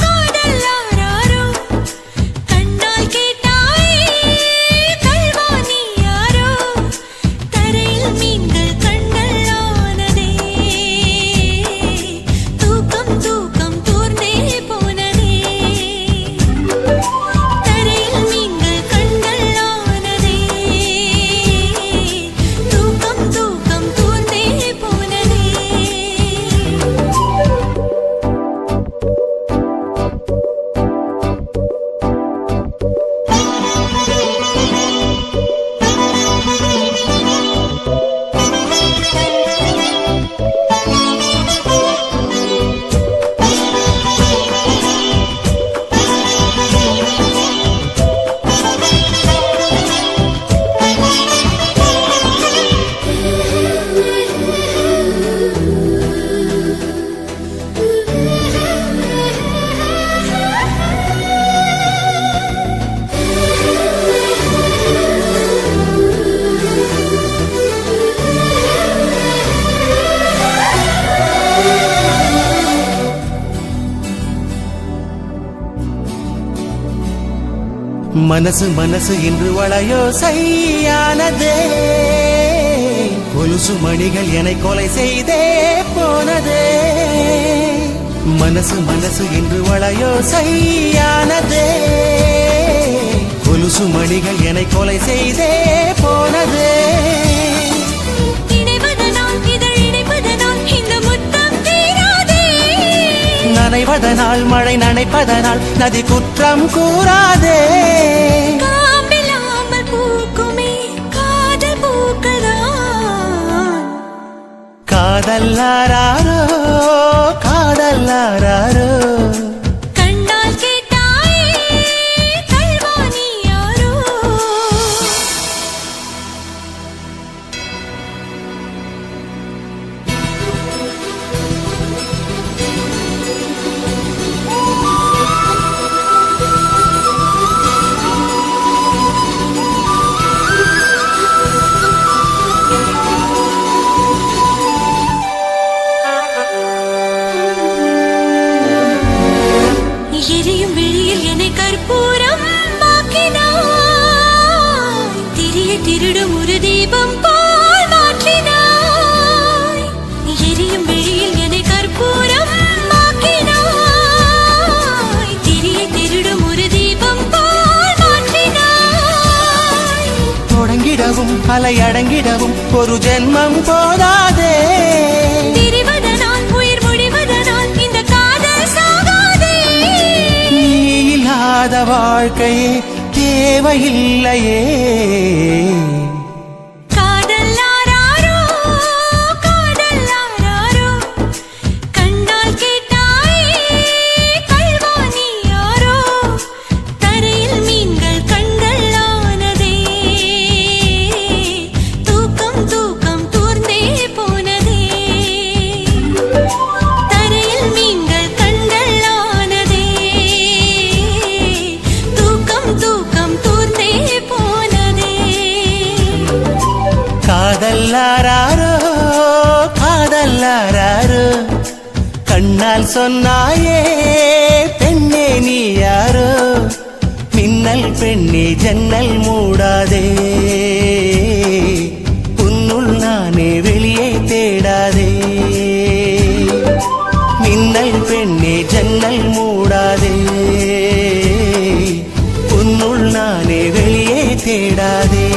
காதல்லாரோ கண்ணால் கேட்டாயே கல்வாணி யாரோ தரையில் மீன்கள் கண்ணல்லானதே மனசு மனசு இன்று வளையோ செய்யானதே கொலுசு மணிகள் என்னை கொலை செய்தே போனதே மனசு மனசு இன்று வளையோ செய்யானதே கொலுசு மணிகள் என்னை கொலை செய்தே போனதே நனைவதனால் மழை நனைப்பதனால் நதி குற்றம் கூறாதே காதல்லாரோ காதல்லாரோ எரியும் வெளியில் என்னை கற்பூரம் திரிய திருடும் ஒரு தீபம் போல் மாற்றினாய் எரியும் வெளியில் என்னை கற்பூரம் திரிய திருடும் ஒரு தீபம் போல் மாற்றினாய் தொடங்கிடவும் அலை அடங்கிடவும் ஒரு ஜென்மம் போதாதே திரிவதனால் உயிர் முடிவதனால் இந்த காதல் சாகாதே இல்லாத வாழ்க்கையே தேவையில்லையே காதல்லாரோ காதல்லாரோ கண்ணால் கேட்டாயே கள்வானி யாரோ தரையில் மீன்கள் கண்கள் ஆனதே தூக்கம் தூக்கம் தூர்ந்தே போனதே தரையில் மீன்கள் கண்கள் ஆனதே தூக்கம் தூக்கம் தூர்ந்தே போனதே காதல்லாரோ காதல்லாரோ கண்ணால் சொன்னாயே பெண்ணே நீ யாரோ மின்னல் பெண்ணே ஜன்னல் மூடாதே உன்னுள் நானே வெளியே தேடாதே மின்னல் பெண்ணே ஜன்னல் மூடாதே உன்னுள் நானே வெளியே தேடாதே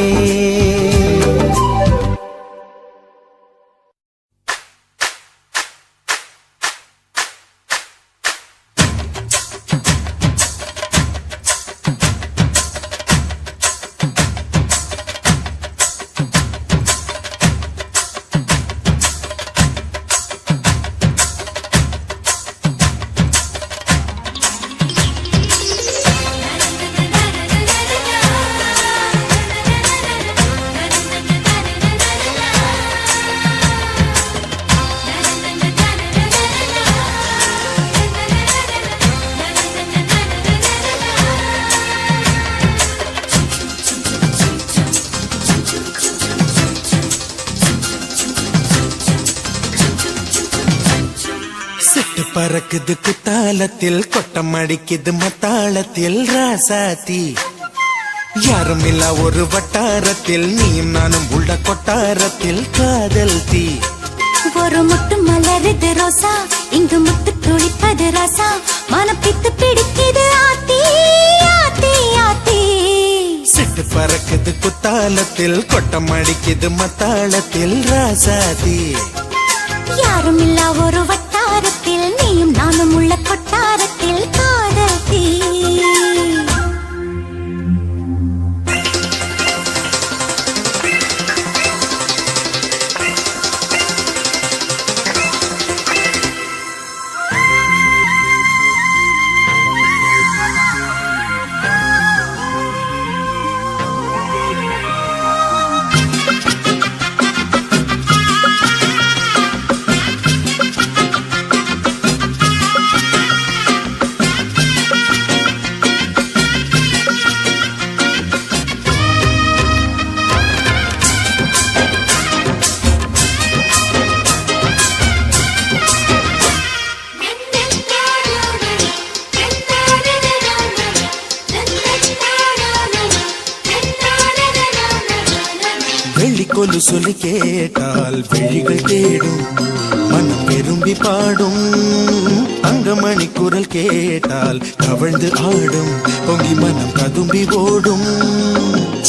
சிட்டு பறக்குது குத்தாலத்தில் கொட்டம் அடிக்குது மத்தாளத்தில் ராசாத்தி யாரும் இல்ல ஒரு வட்டாரத்தில் நீயும் நானும் உள்ள கொட்டாரத்தில் காதல் தீ ஒரு முட்டு மலருது ரோசா இங்கு முட்டு துளிப்பது ராசா மனப்பித்து பிடிக்குது ஆத்தி ஆத்தி ஆத்தி சிட்டு பறக்குது குத்தாலத்தில் கொட்டம் அடிக்குது மத்தாளத்தில் ராசாத்தி யாரும் இல்ல ஒரு வட்டாரத்தில் நீயும் நானும் உள்ள கொட்டாரத்தில் காதல் தீ கொலு சொல்லி கேட்டால் விழிகள் தேடும் மனம் விரும்பி பாடும் தங்கமணி குரல் கேட்டால் கவிழ்ந்து ஆடும் பொங்கி மனம் கதும்பி ஓடும்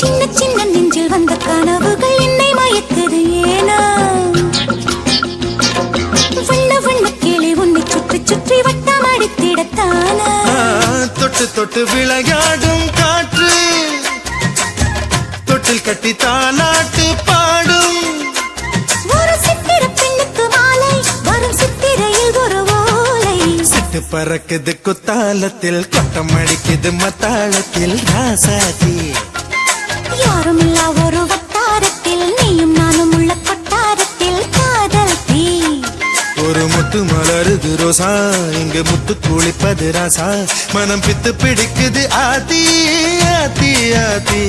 சின்ன சின்ன நெஞ்சில் வந்த கனவுகள் என்னை மயக்குது ஏனா வண்ண வண்ண கிளி உன்னை சுற்றி சுற்றி வட்டம் அடித்திடத்தானா தொட்டு தொட்டு விளையாடும் காற்று தொட்டில் கட்டி தாலாட்டு பாடும் ஒரு சித்திர பெண்ணுக்கு மாலை வரும் சித்திரையில் ஒரு ஓலை சிட்டு பறக்குது குத்தாலத்தில் கொட்டம் அடிக்குது மத்தாளத்தில் ராசாதி யாரும் இல்லா ஒரு வட்டாரத்தில் நீயும் நானும் உள்ள கொட்டாரத்தில் காதல் தீ ஒரு முட்டு மலருது ரோசா இங்கு முத்து குளிப்பது ராசா மனம் பித்து பிடிக்குது ஆதி ஆதி ஆதி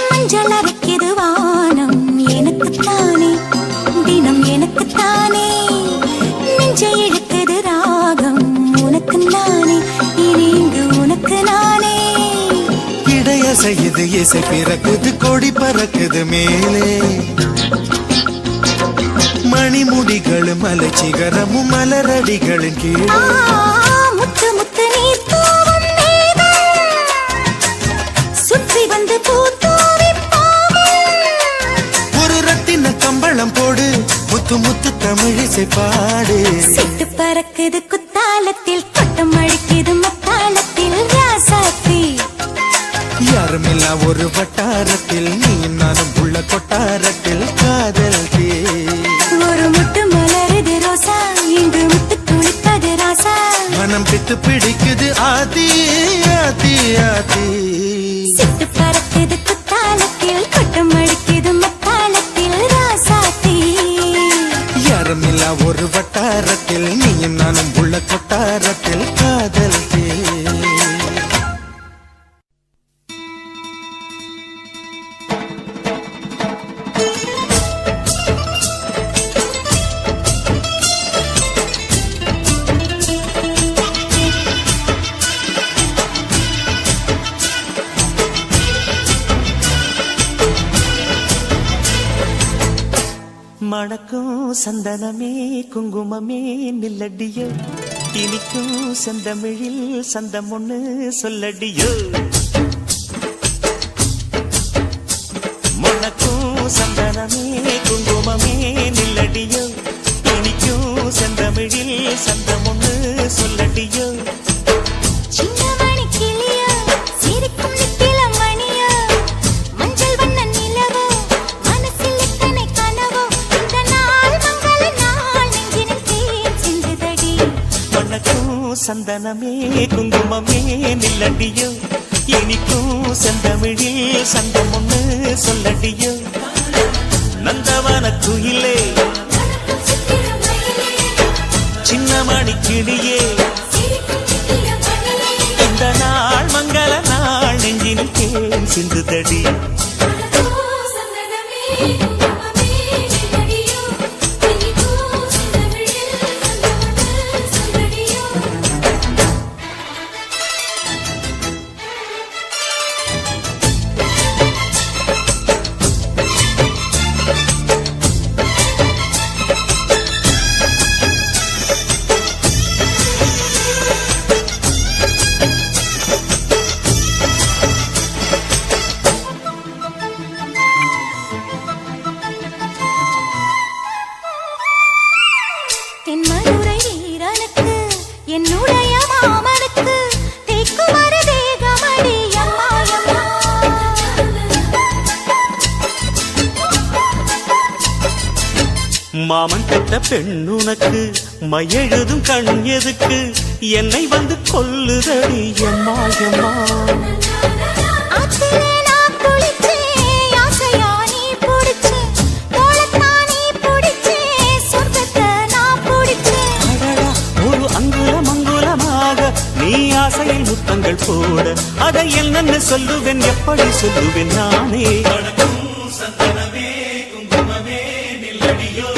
மஞ்சள் அரைக்குது வானம் எனக்குத்தானே தினம் எனக்குத்தானே நெஞ்சை இழுக்குது ராகம் உனக்கு நானே இனி இங்கு உனக்கு நானே இடைய செய்யுது இசை பிறக்குது கொடி பறக்குது மேலே மணிமுடிகள் மலை சிகரமும் மலரடிகளின் கீழே முத்து முத்து நீர் தூவும் மேகம் சுற்றி வந்து பூத்தூவி ஒரு ரத்தின கம்பளம் போடு முத்து முத்து தமிழிசை பாடு சிட்டு பறக்குது குத்தாலத்தில் கொட்டம் அழிக்குது மத்தாளத்தில் ராசாத்தி யாருமில்லா ஒரு வட்டாரத்தில் நீயும் நானும் உள்ள கொட்டாரத்தில் காதல் தே ஒரு முட்டு மலருது ரோசா இங்கு முத்து குளிப்பது ராசா மனம் பித்து பிடிக்குது ஆதி ஆதி ஆதி சிட்டு பறக்குது குத்தாலத்தில் கொட்டம் அழிக்குது மத்தாளத்தில் ராசாத்தி யாருமில்லா ஒரு வட்டாரத்தில் நீயும் நானும் உள்ள கொட்டாரத்தில் காதல் தே மணக்கும் சந்தனமே குங்குமமே நில்லடியோ இனிக்கும் செந்தமிழில் சந்தம் ஒண்ணு சொல்லடியோ மணக்கும் சந்தனமே குங்குமமே நில்லடியோ இனிக்கும் செந்தமிழில் சந்தம் ஒண்ணு சொல்லடியோ சின்ன மணி கிளியோ சிரிக்கும் நித்திலம் மணியோ மஞ்சள் வண்ண நிலவோ மனசில் எத்தனை கனவோ இந்த நாள் மங்கள நாள் நெஞ்சினில் தேன் சிந்துதடி மணக்கும் சந்தனமே குங்குமமே நில்லடியோ இனிக்கும் செந்தமிழில் சந்தம் ஒண்ணு சொல்லடியோ நந்தவன குயிலே சின்ன மணி கிளியே இந்த நாள் மங்கள நாள் நெஞ்சினில் தேன் சிந்துதடி மாமன் பெற்ற பெண் உனக்கு மையெழுதும் கண் எதுக்கு என்னை வந்து கொல்லுதடி எம்மா எம்மா ஆத்திலே நான் குளிச்சேன் ஆசையா நீ புடிச்சேன் தோளத்தான் நீ புடிச்சேன் சொர்க்கத்தை நான் புடிச்சேன் அடடா ஒரு அங்குலம் அங்குலமாக நீ ஆசையில் முத்தங்கள் போட அதை என்னன்னு சொல்லுவேன் எப்படி சொல்லுவேன் நானே சந்தனமே குங்குமமே நில்லடியோ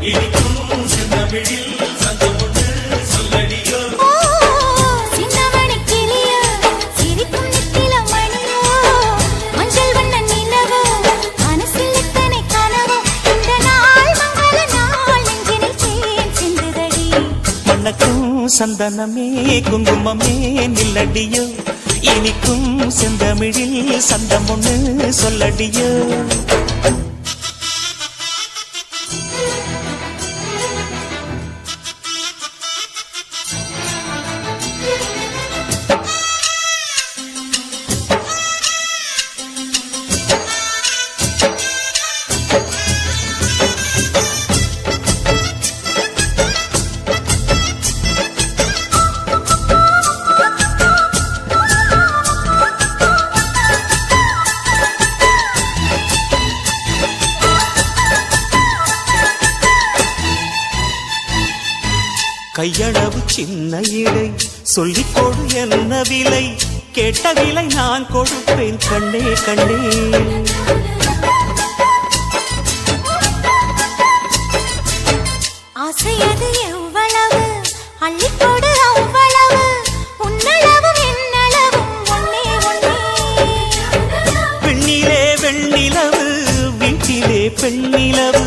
இனிக்கும் செந்தமிழில் சந்தம் ஒன்று சொல்லடியோ ஓ சின்னமணி கிளியோ சிரிக்கும் நித்தில மணியோ மஞ்சள் வண்ண நிலவோ மனசில் இத்தனை கனவோ இந்த நாள் மங்கள நாள் நெஞ்சினில் தேன் சிந்துதடி மணக்கும் சந்தனமே குங்குமமே நில்லடியோ இனிக்கும் செந்தமிழில் சந்தம் ஒண்ணு சொல்லடியோ கையளவு சின்ன இடை சொல்லிக் கொடு என்ன விலை கேட்ட விலை நான் கொடுப்பேன் கண்ணே கண்ணே ஆசையது எவ்வளவு அள்ளிக்கொடு அவ்வளவு உன்னளவும் என்னளவும் ஒன்னே ஒன்னே பெண்ணிலே வெண்ணிலவு வீட்டிலே பெண்ணிலவு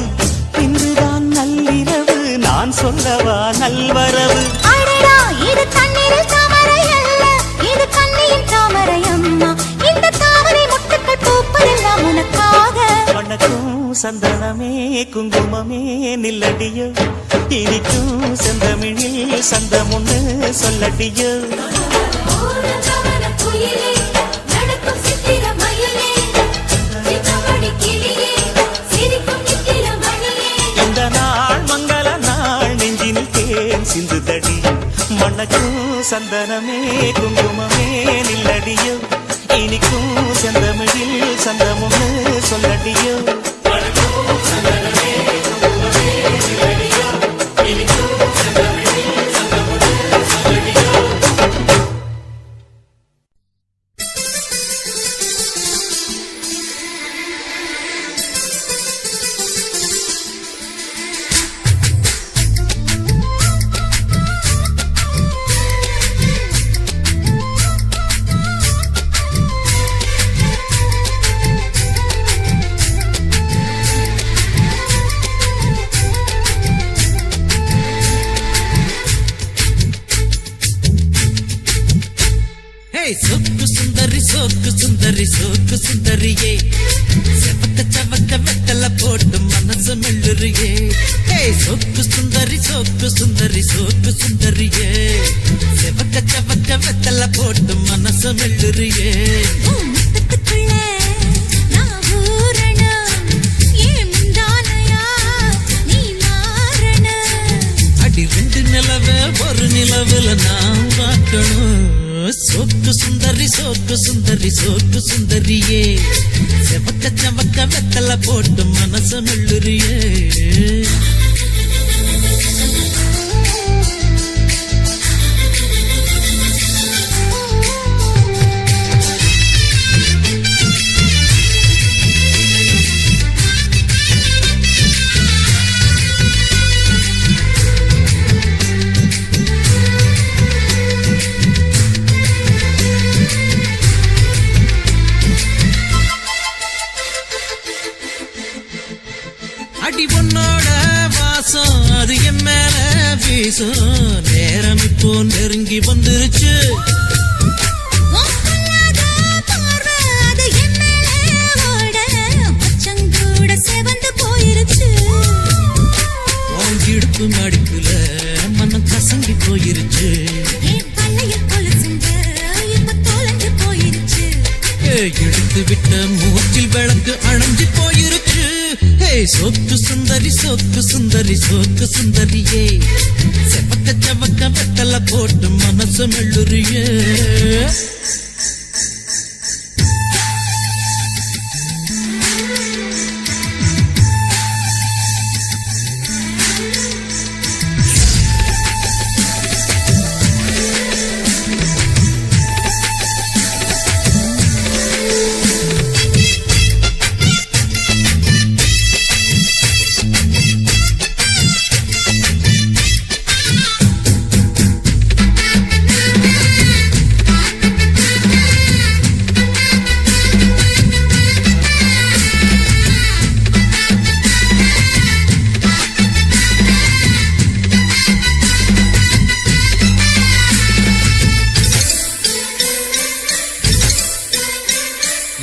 இன்றுதான் நள்ளிரவு நான் சொல்லவா நல்வரவு அடடா இது தண்ணீரில் தாமரை அல்ல இது கண்ணியின் தாமரை அம்மா இந்த தாமரை முட்டுக்கள் பூப்பதெல்லாம் உனக்காக வணக்கம் சந்தனமே குங்குமமே நில்லடியோ இனிக்கும் செந்தமிழில் சந்தம் ஒண்ணு சொல்லடியோ இந்த நாள் மங்கள நாள் நெஞ்சினில் தேன் சிந்துதடி மணக்கும் சந்தனமே குங்குமமே நில்லடியோ இனிக்கும் செந்தமிழில் சந்தம் ஒண்ணு சொல்லடியோ சோக்கு சுந்தரி சோக்கு சுந்தரி சோக்கு சுந்தரியே செவக்க சவக்க வெத்தல போட்டு மனசு மெல்லுறியே சோக்கு சுந்தரி சோக்கு சுந்தரி சோக்கு சுந்தரியே செவக்க சவக்க வெத்தல போட்டு மனசு மெல்லுறியே முத்தத்துக்குள்ள நான் ஊறணும் ஏன் முந்தானையா நீ மாறணும் அடி ரெண்டு நிலவை ஒரு நிலவுல நான் பார்க்கணும் சோக்கு சுந்தரி சோக்கு சுந்தரி சோக்கு சுந்தரியே செவக்க சவக்க வெத்தல போட்டு மனச மெல்லுறியே அடி பொன்னோட வாசம் அது என் மேல வீசும் நேரம் இப்போ நெருங்கி வந்துருச்சு அது என் மேல ஓட மச்சங்கூட செவந்து போயிருச்சு இடுப்பு மடிப்புல மனம் கசங்கி போயிருச்சு என் பள்ளையில் கொலுசுங்க இப்ப தோலஞ்சு போயிருச்சு எடுத்து விட்ட மூச்சில் விளக்கு அணைஞ்சு போயிருச்சு ஏய் சோக்கு சுந்தரி சோக்கு சுந்தரி சோக்கு சுந்தரியே செவக்க செவக்க வெத்தல போட்டு மனசு மெல்லுறியே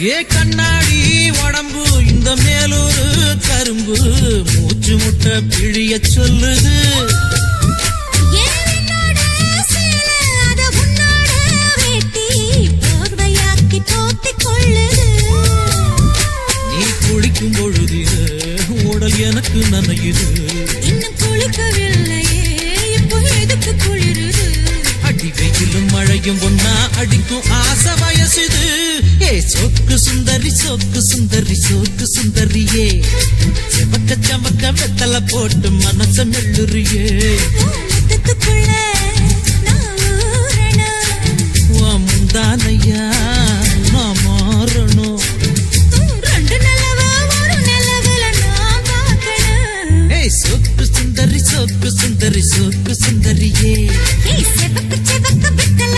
ஏ கண்ணாடி உடம்பு இந்த மேலூரு கரும்பு மூச்சு முட்டை பிழிய சொல்லுது ஏனோட சேல அத உன்னோட வெட்டி போர்வையாக்கி போத்திக் கொள்ளுது நீ குளிக்கும் பொழுது உடல் எனக்கு நனையுது இன்னும் குளிக்கவில்லையே இப்போ எதுக்கு குளிருது அடி வெயிலும் மழையும் ஒன்னா அடிக்கும் ஆசை வயசுது ஏ சோக்கு சுந்தரி சோக்கு சுந்தரி சோக்கு சுந்தரியே செவக்க செவக்க வெத்தல போட்டு மனச மெல்லுறியே முத்தத்துக்குள்ள நான் ஊறணும் முந்தானையா நான் மாறணும் ரெண்டு நிலவா ஒரு நிலவுல நான் பார்க்கணும் ஏய் சோக்கு சுந்தரி சோக்கு சுந்தரி சோக்கு சுந்தரியே ஏய் செவக்கு செவக்கு பித்தல